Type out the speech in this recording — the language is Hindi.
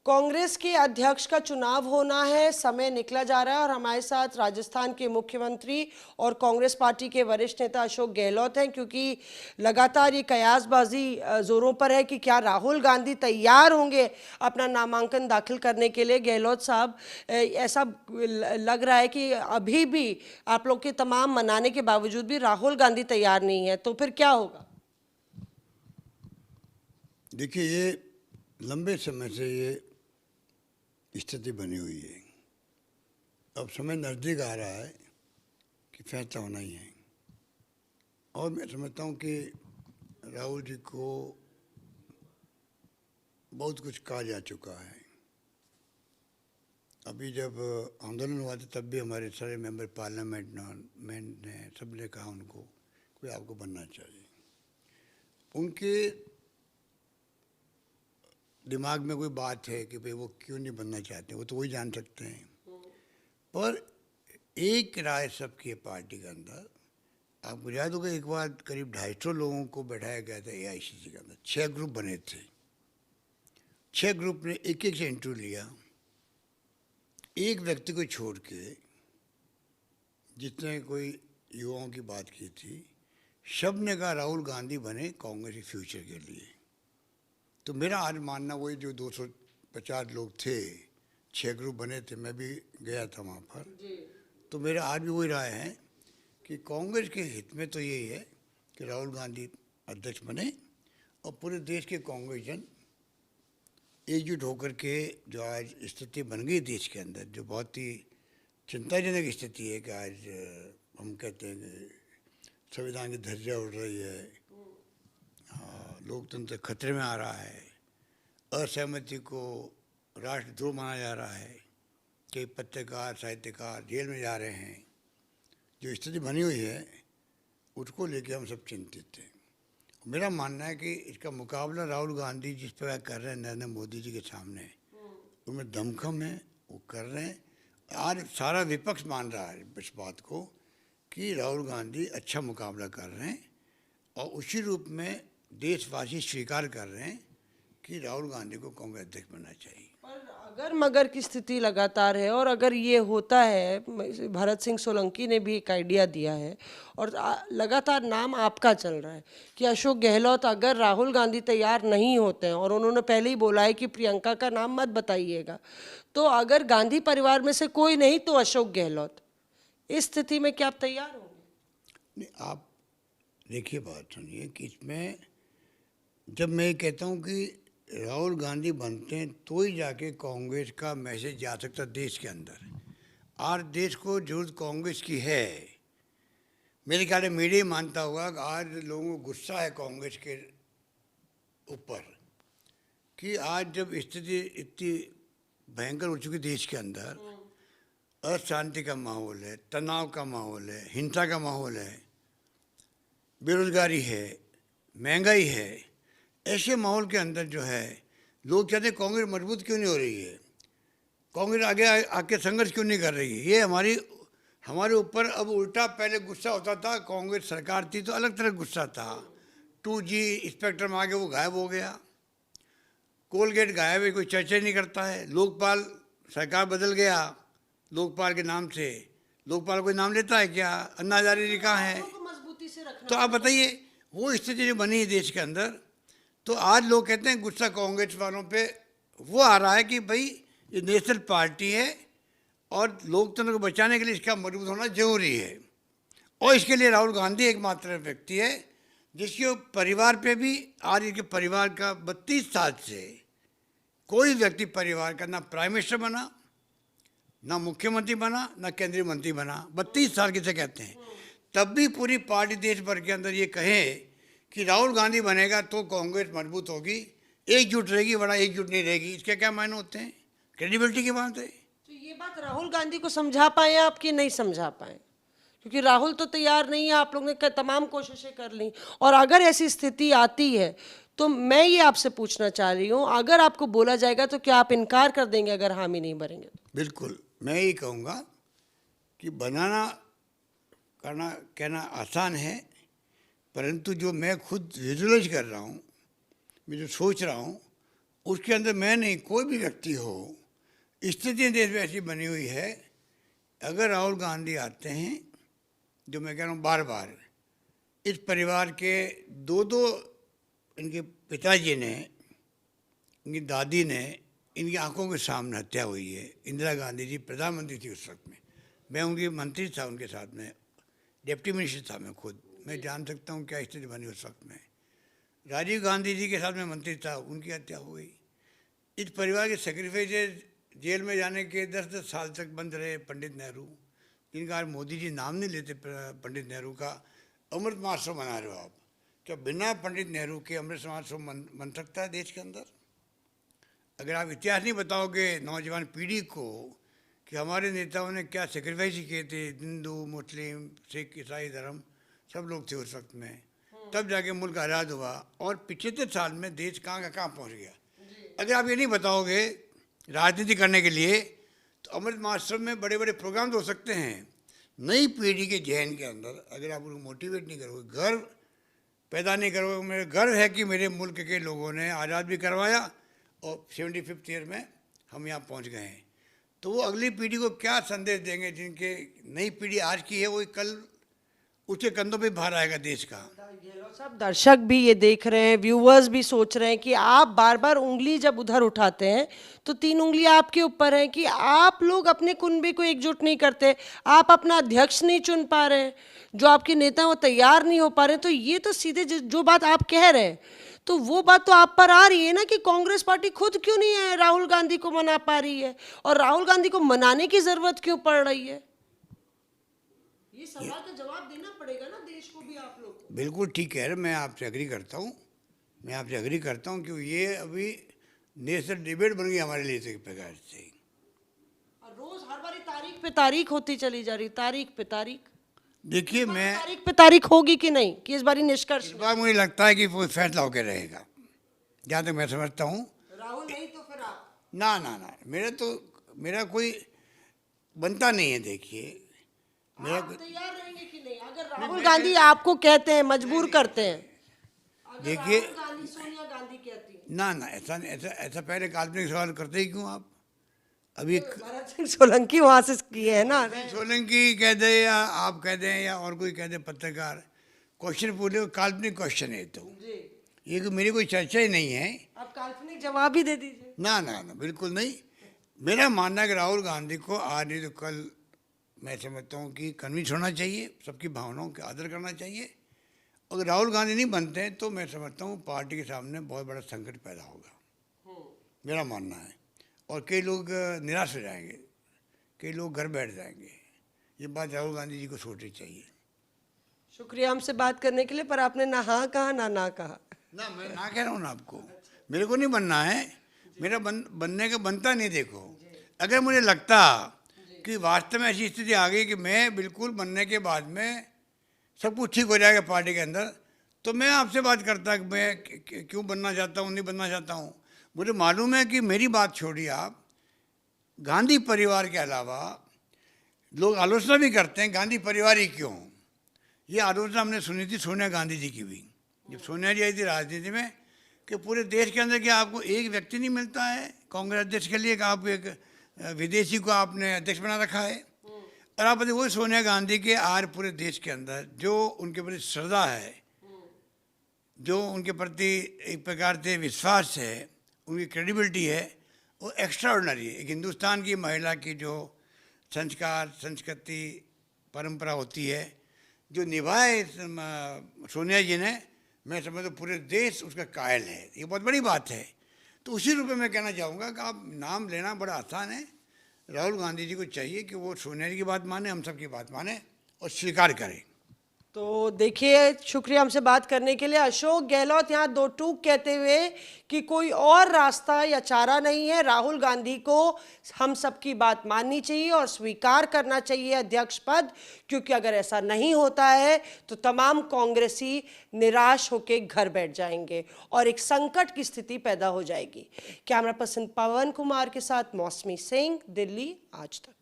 कांग्रेस के अध्यक्ष का चुनाव होना है, समय निकला जा रहा है और हमारे साथ राजस्थान के मुख्यमंत्री और कांग्रेस पार्टी के वरिष्ठ नेता अशोक गहलोत हैं, क्योंकि लगातार ये कयासबाजी जोरों पर है कि क्या राहुल गांधी तैयार होंगे अपना नामांकन दाखिल करने के लिए। गहलोत साहब, ऐसा लग रहा है कि अभी भी आप लोग के तमाम मनाने के बावजूद भी राहुल गांधी तैयार नहीं है, तो फिर क्या होगा? देखिए, ये लंबे समय से ये स्थिति बनी हुई है। अब समय नज़दीक आ रहा है कि फैसला होना ही है। और मैं समझता हूँ कि राहुल जी को बहुत कुछ कहा जा चुका है। अभी जब आंदोलन हुआ था तब भी हमारे सारे मेंबर पार्लियामेंट ने सब ने कहा उनको कोई आपको बनना चाहिए। उनके दिमाग में कोई बात है कि भाई वो क्यों नहीं बनना चाहते, वो तो वही जान सकते हैं। पर एक राय सबकी है पार्टी के अंदर। आपको याद होगा एक बार करीब 250 लोगों को बैठाया गया था एआईसीसी के अंदर। 6 ग्रुप बने थे। 6 ग्रुप ने एक एक से इंटरव्यू लिया। एक व्यक्ति को छोड़ के जितने कोई युवाओं की बात की थी, सब ने कहा राहुल गांधी बने कांग्रेस के फ्यूचर के लिए। तो मेरा आज मानना वही जो 250 लोग थे, 6 ग्रुप बने थे, मैं भी गया था वहाँ पर। तो मेरा आज भी वही राय है कि कांग्रेस के हित में तो यही है कि राहुल गांधी अध्यक्ष बने और पूरे देश के कांग्रेस जन एकजुट होकर के जो आज स्थिति बन गई देश के अंदर, जो बहुत ही चिंताजनक स्थिति है कि आज हम कहते हैं कि संविधान की धज्जियाँ उड़ रही है, लोकतंत्र खतरे में आ रहा है, असहमति को राष्ट्रद्रोह माना जा रहा है, कई पत्रकार साहित्यकार जेल में जा रहे हैं। जो स्थिति बनी हुई है उसको लेके हम सब चिंतित हैं। मेरा मानना है कि इसका मुकाबला राहुल गांधी जिस प्रकार कर रहे हैं नरेंद्र मोदी जी के सामने, उनमें दमखम है, वो कर रहे हैं। आज सारा विपक्ष मान रहा है इस बात को कि राहुल गांधी अच्छा मुकाबला कर रहे हैं और उसी रूप में देशवासी स्वीकार कर रहे हैं कि राहुल गांधी को कांग्रेस अध्यक्ष बनना चाहिए। पर अगर मगर की स्थिति लगातार है और अगर ये होता है, भरत सिंह सोलंकी ने भी एक आइडिया दिया है और लगातार नाम आपका चल रहा है कि अशोक गहलोत, अगर राहुल गांधी तैयार नहीं होते हैं और उन्होंने पहले ही बोला है कि प्रियंका का नाम मत बताइएगा, तो अगर गांधी परिवार में से कोई नहीं तो अशोक गहलोत, इस स्थिति में क्या आप तैयार होंगे? नहीं, आप देखिए, बात सुनिए कि इसमें जब मैं ये कहता हूँ कि राहुल गांधी बनते हैं तो ही जाके कांग्रेस का मैसेज जा सकता देश के अंदर। आज देश को जरूरत कांग्रेस की है। मेरे ख्याल में मीडिया मानता होगा कि आज लोगों को गुस्सा है कांग्रेस के ऊपर कि आज जब स्थिति इतनी भयंकर हो चुकी देश के अंदर, अशांति का माहौल है, तनाव का माहौल है, हिंसा का माहौल है, बेरोजगारी है, महंगाई है, ऐसे माहौल के अंदर जो है लोग कहते हैं कांग्रेस मजबूत क्यों नहीं हो रही है, कांग्रेस आगे आके संघर्ष क्यों नहीं कर रही है। ये हमारे ऊपर अब उल्टा, पहले गुस्सा होता था, कांग्रेस सरकार थी तो अलग तरह गुस्सा था। 2G स्पेक्ट्रम आगे वो गायब हो गया, कोलगेट गायब है, कोई चर्चा नहीं करता है। लोकपाल सरकार बदल गया, लोकपाल के नाम से लोकपाल कोई नाम लेता है क्या? अन्ना हजारे जी कहाँ है? तो आप बताइए, वो स्थिति जो बनी है देश के अंदर, तो आज लोग कहते हैं गुस्सा कांग्रेस वालों पे वो आ रहा है कि भाई ये नेशनल पार्टी है और लोकतंत्र को बचाने के लिए इसका मजबूत होना जरूरी है। और इसके लिए राहुल गांधी एकमात्र व्यक्ति है जिसके परिवार पे भी, आज इनके परिवार का 32 साल से कोई व्यक्ति परिवार का ना प्राइम मिनिस्टर बना, ना मुख्यमंत्री बना, ना केंद्रीय मंत्री बना। 32 साल किसे कहते हैं? तब भी पूरी पार्टी देश भर के अंदर ये कहे कि राहुल गांधी बनेगा तो कांग्रेस मजबूत होगी, एकजुट रहेगी, बड़ा एकजुट नहीं रहेगी। इसके क्या मायने होते हैं? क्रेडिबिलिटी की बात है। तो ये बात राहुल गांधी को समझा पाए आप कि नहीं समझा पाए? क्योंकि राहुल तो तैयार नहीं है, आप लोगों ने तमाम कोशिशें कर ली, और अगर ऐसी स्थिति आती है तो मैं ये आपसे पूछना चाह रही हूँ, अगर आपको बोला जाएगा तो क्या आप इनकार कर देंगे अगर हामी नहीं भरेंगे? बिल्कुल, मैं ये कहूँगा कि बनाना करना कहना आसान है, परंतु जो मैं खुद विजुअलाइज कर रहा हूँ, मैं जो सोच रहा हूँ, उसके अंदर मैं नहीं, कोई भी व्यक्ति हो, स्थिति देश में ऐसी बनी हुई है, अगर राहुल गांधी आते हैं, जो मैं कह रहा हूँ बार बार, इस परिवार के दो इनके पिताजी ने, इनकी दादी ने, इनकी आंखों के सामने हत्या हुई है। इंदिरा गांधी जी प्रधानमंत्री थी उस वक्त में, मैं उनकी मंत्री था, उनके साथ में डिप्टी मिनिस्टर था मैं खुद, मैं जान सकता हूँ क्या स्थिति बनी उस वक्त में। राजीव गांधी जी के साथ में मंत्री था, उनकी हत्या हो गई। इस परिवार के सेक्रीफाइस, जेल में जाने के 10-10 साल तक बंद रहे पंडित नेहरू, जिनका आज मोदी जी नाम नहीं लेते पंडित नेहरू का। अमृत महोत्सव मना रहे हो आप, क्या बिना पंडित नेहरू के अमृत महोत्सव बन सकता है देश के अंदर? अगर आप इतिहास नहीं बताओगे नौजवान पीढ़ी को कि हमारे नेताओं ने क्या सेक्रीफाइस किए थे, हिंदू मुस्लिम सिख ईसाई धर्म सब लोग थे उस वक्त में, तब जाके मुल्क आज़ाद हुआ। और 75 साल में देश कहाँ का कहाँ पहुँच गया। अगर आप ये नहीं बताओगे राजनीति करने के लिए, तो अमृत महोत्सव में बड़े बड़े प्रोग्राम तो हो सकते हैं, नई पीढ़ी के जहन के अंदर अगर आप उनको मोटिवेट नहीं करोगे, गर्व पैदा नहीं करोगे, मेरे गर्व है कि मेरे मुल्क के लोगों ने आज़ाद भी करवाया और 75th ईयर में हम यहाँ पहुँच गए हैं, तो वो अगली पीढ़ी को क्या संदेश देंगे? जिनके नई पीढ़ी आज की है, वो कल उसके कंधों पे भार आएगा देश का। गहलोत साहब, दर्शक भी ये देख रहे हैं, व्यूअर्स भी सोच रहे हैं कि आप बार बार उंगली जब उधर उठाते हैं तो 3 उंगलियां आपके ऊपर हैं कि आप लोग अपने कुनबे को एकजुट नहीं करते, आप अपना अध्यक्ष नहीं चुन पा रहे हैं, जो आपके नेता वो तैयार नहीं हो पा रहे हैं। तो ये तो सीधे जो बात आप कह रहे हैं, तो वो बात तो आप पर आ रही है ना कि कांग्रेस पार्टी खुद क्यों नहीं है राहुल गांधी को मना पा रही है, और राहुल गांधी को मनाने की जरूरत क्यों पड़ रही है? ये सवाल का जवाब देना पड़ेगा ना देश को भी, आप लोग को। बिल्कुल ठीक है, मैं आपसे एग्री करता हूँ, मैं आपसे एग्री करता हूँ, क्योंकि ये अभी नेशनल डिबेट बन गई हमारे लिए एक प्रकार से। और रोज हर बारी तारीख पे तारीख होती चली जा रही, तारीख पे तारीख। देखिए, मैं तारीख पे तारीख होगी कि नहीं, कि इस बारी निष्कर्ष इस बार मुझे लगता है कि वो फैसला होकर रहेगा, जहाँ तक मैं समझता हूँ। राहुल नहीं तो फिर आप? ना ना ना, मेरा कोई बनता नहीं है। देखिए, मेरा आप तैयार रहेंगे कि नहीं अगर राहुल गांधी आपको कहते हैं, मजबूर करते हैं? अगर देखिए, राहुल गांधी, सोनिया गांधी कहती है। ना ना, ऐसा पहले काल्पनिक सवाल करते ही क्यों आप? अभी भरत सिंह सोलंकी वहां से किए है ना। सोलंकी कह दे या आप कह दें या और कोई कह दे, पत्रकार क्वेश्चन पूछे, काल्पनिक क्वेश्चन है, तो ये मेरी कोई चर्चा ही नहीं है। आप काल्पनिक जवाब ही दे दीजिए। ना ना ना, बिल्कुल नहीं। मेरा मानना है कि राहुल गांधी को आज नहीं तो कल, मैं समझता हूँ कि कन्विंस होना चाहिए, सबकी भावनाओं का आदर करना चाहिए। अगर राहुल गांधी नहीं बनते हैं तो मैं समझता हूँ पार्टी के सामने बहुत बड़ा संकट पैदा होगा, मेरा मानना है। और कई लोग निराश हो जाएंगे, कई लोग घर बैठ जाएंगे। ये बात राहुल गांधी जी को सोचनी चाहिए। शुक्रिया हमसे बात करने के लिए, पर आपने ना हाँ कहा ना कहा। ना, मैं ना कह रहा हूँ ना आपको, मेरे को नहीं बनना है, मेरा बनने का बनता नहीं। देखो, अगर मुझे लगता कि वास्तव में ऐसी स्थिति आ गई कि मैं बिल्कुल बनने के बाद में सब कुछ ठीक हो जाएगा पार्टी के अंदर, तो मैं आपसे बात करता कि मैं क्यों बनना चाहता हूँ, नहीं बनना चाहता हूँ। मुझे मालूम है कि मेरी बात छोड़िए आप, गांधी परिवार के अलावा लोग आलोचना भी करते हैं गांधी परिवार ही क्यों। ये आलोचना हमने सुनी थी सोनिया गांधी जी की भी, जब सोनिया जी आई थी राजनीति में, कि पूरे देश के अंदर क्या आपको एक व्यक्ति नहीं मिलता है कांग्रेस अध्यक्ष के लिए, कि आप एक विदेशी को आपने अध्यक्ष बना रखा है। और आप बताइए, वो सोनिया गांधी के आज पूरे देश के अंदर जो उनके प्रति श्रद्धा है, जो उनके प्रति एक प्रकार से विश्वास है, उनकी क्रेडिबिलिटी है, वो एक्स्ट्रा ऑर्डिनरी है। एक हिंदुस्तान की महिला की जो संस्कार, संस्कृति, परंपरा होती है, जो निभाए सोनिया जी ने, मैं समझता हूँ पूरे देश उसका कायल है। ये बहुत बड़ी बात है। तो उसी रूप में मैं कहना चाहूँगा कि आप नाम लेना बड़ा आसान है। राहुल गांधी जी को चाहिए कि वो सोनिया जी की बात माने, हम सब की बात माने और स्वीकार करें। तो देखिए, शुक्रिया हमसे बात करने के लिए। अशोक गहलोत यहाँ दो टूक कहते हुए कि कोई और रास्ता या चारा नहीं है, राहुल गांधी को हम सबकी बात माननी चाहिए और स्वीकार करना चाहिए अध्यक्ष पद, क्योंकि अगर ऐसा नहीं होता है तो तमाम कांग्रेसी निराश होकर घर बैठ जाएंगे और एक संकट की स्थिति पैदा हो जाएगी। कैमरा पर्सन पवन कुमार के साथ मौसमी सिंह, दिल्ली आज तक।